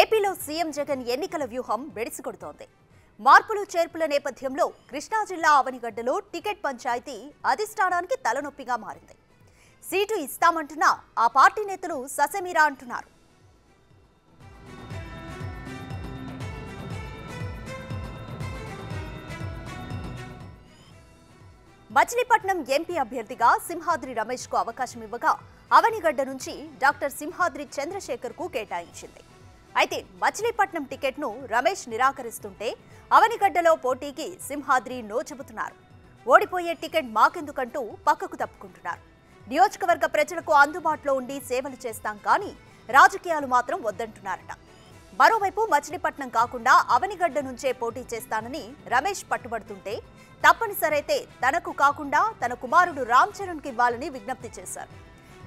ఏపీలో సీఎం జగన్ ఎన్నికల వ్యూహం బెడిసికొడుతోంది. మార్పులు చేర్పుల నేపథ్యంలో కృష్ణా జిల్లా అవనిగడ్డలో టికెట్ పంచాయతీ అధిష్టానానికి తలనొప్పిగా మారింది. సీటు ఇస్తామంటున్నా ఆ పార్టీ నేతలు ససెమిరా అంటున్నారు. మచిలీపట్నం ఎంపీ అభ్యర్థిగా సింహాద్రి రమేష్ కు అవకాశం ఇవ్వగా అవనిగడ్డ నుంచి డాక్టర్ సింహాద్రి చంద్రశేఖర్ కు కేటాయించింది. అయితే మచిలీపట్నం టికెట్ను రమేష్ నిరాకరిస్తుంటే అవనిగడ్డలో పోటీకి సింహాద్రి నో చెబుతున్నారు. ఓడిపోయే టికెట్ మాకెందుకంటూ పక్కకు తప్పుకుంటున్నారు. నియోజకవర్గ ప్రజలకు అందుబాటులో ఉండి సేవలు చేస్తాం కానీ రాజకీయాలు మాత్రం వద్దంటున్నారట. మరోవైపు మచిలీపట్నం కాకుండా అవనిగడ్డ నుంచే పోటీ చేస్తానని రమేష్ పట్టుబడుతుంటే తప్పనిసరైతే తనకు కాకుండా తన కుమారుడు రామ్ చరణ్కి ఇవ్వాలని విజ్ఞప్తి చేశారు.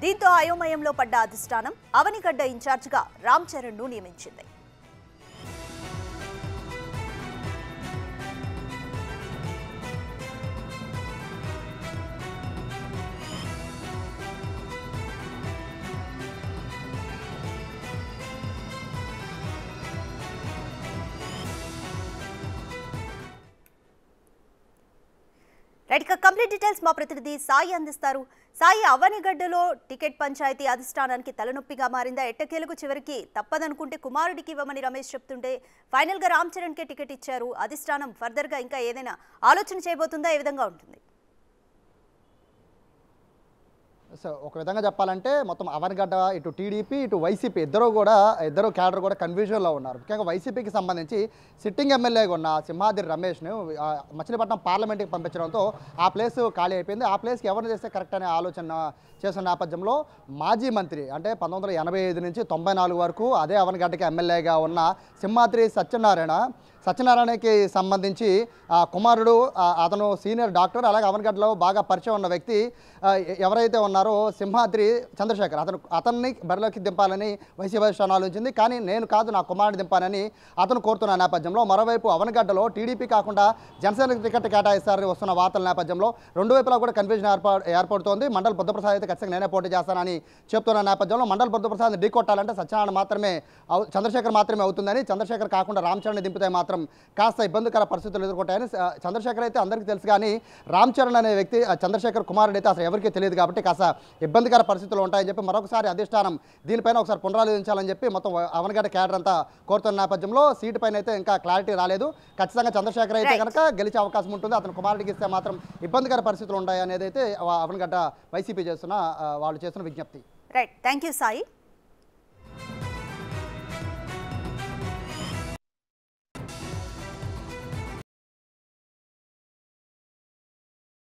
దీంతో అయోమయంలో పడ్డ అధిష్టానం అవనిగడ్డ ఇన్ఛార్జిగా రామ్ చరణ్ను నియమించింది. కంప్లీట్ డీటెయిల్స్ మా ప్రతినిధి సాయి అందిస్తారు. సాయి, అవనిగడ్డలో టికెట్ పంచాయతీ అధిష్టానానికి తలనొప్పిగా మారిందా? ఎట్టకేలకు చివరికి తప్పదనుకుంటే కుమారుడికి ఇవ్వమని రమేష్ చెప్తుంటే ఫైనల్ గా రామ్ చరణ్ కే టికెట్ ఇచ్చారు. అధిష్టానం ఫర్దర్ గా ఇంకా ఏదైనా ఆలోచన చేయబోతుందా? ఏ విధంగా ఉంటుంది? సో ఒక విధంగా చెప్పాలంటే మొత్తం అవనిగడ్డ ఇటు టీడీపీ ఇటు వైసీపీ ఇద్దరు క్యాడర్ కూడా కన్ఫ్యూజన్లో ఉన్నారు. ముఖ్యంగా వైసీపీకి సంబంధించి సిట్టింగ్ ఎమ్మెల్యేగా ఉన్న సింహాద్రి రమేష్ను మచిలీపట్నం పార్లమెంట్కి పంపించడంతో ఆ ప్లేస్ ఖాళీ అయిపోయింది. ఆ ప్లేస్కి ఎవరిని చేస్తే కరెక్ట్ అనే ఆలోచన చేసిన నేపథ్యంలో మాజీ మంత్రి అంటే 1985 నుంచి 94 వరకు అదే అవనిగడ్డకి ఎమ్మెల్యేగా ఉన్న సింహాద్రి సత్యనారాయణకి సంబంధించి కుమారుడు, అతను సీనియర్ డాక్టర్, అలాగే అవనిగడ్డలో బాగా పరిచయం ఉన్న వ్యక్తి ఎవరైతే ఉన్నారో సింహాద్రి చంద్రశేఖర్, అతన్ని బరిలోకి దింపాలని వైసీపీ అధిష్టానం ఆలోచించింది. కానీ నేను కాదు, నా కుమారుడిని దింపాలని అతను కోరుతున్న నేపథ్యంలో మరోవైపు అవనిగడ్డలో టీడీపీ కాకుండా జనసేనకు టికెట్ కేటాయిస్తారని వస్తున్న వార్తల నేపథ్యంలో రెండు వైపులా కూడా కన్ఫ్యూజన్ ఏర్పడుతోంది. మండల బుద్ధప్రసాద్ అయితే ఖచ్చితంగా నేనే పోటీ చేస్తానని చెప్తున్న నేపథ్యంలో మండల బుద్ధప్రసాద్ని ఢీకొట్టాలంటే చంద్రశేఖర్ మాత్రమే అవుతుందని, చంద్రశేఖర్ కాకుండా రామ్ చరణ్ దింపితే మాత్రం కాస్త ఇబ్బందికర పరిస్థితులు ఎదుర్కొంటాయని చంద్రశేఖర్ అయితే అందరికీ తెలుసు. కానీ రామ్ చరణ్ అనే వ్యక్తి చంద్రశేఖర్ కుమారుడు అయితే అసలు ఎవరికీ తెలియదు కాబట్టి కాస్త ఇబ్బందికర పరిస్థితులు ఉంటాయని చెప్పి మరొకసారి అధిష్టానం దీనిపైన ఒకసారి పునరాలోచించాలని చెప్పి మొత్తం అవనిగడ్డ క్యాడర్ అంతా కోరుతున్న నేపథ్యంలో సీటు పైన అయితే ఇంకా క్లారిటీ రాలేదు. ఖచ్చితంగా చంద్రశేఖర్ అయితే కనుక గెలిచే అవకాశం ఉంటుంది. అతను కుమారుడికి ఇస్తే మాత్రం ఇబ్బందికర పరిస్థితులు ఉంటాయి అనేది అయితే అవనిగడ్డ వైసీపీ వాళ్ళు చేస్తున్న విజ్ఞప్తి. Right, thank you Sai.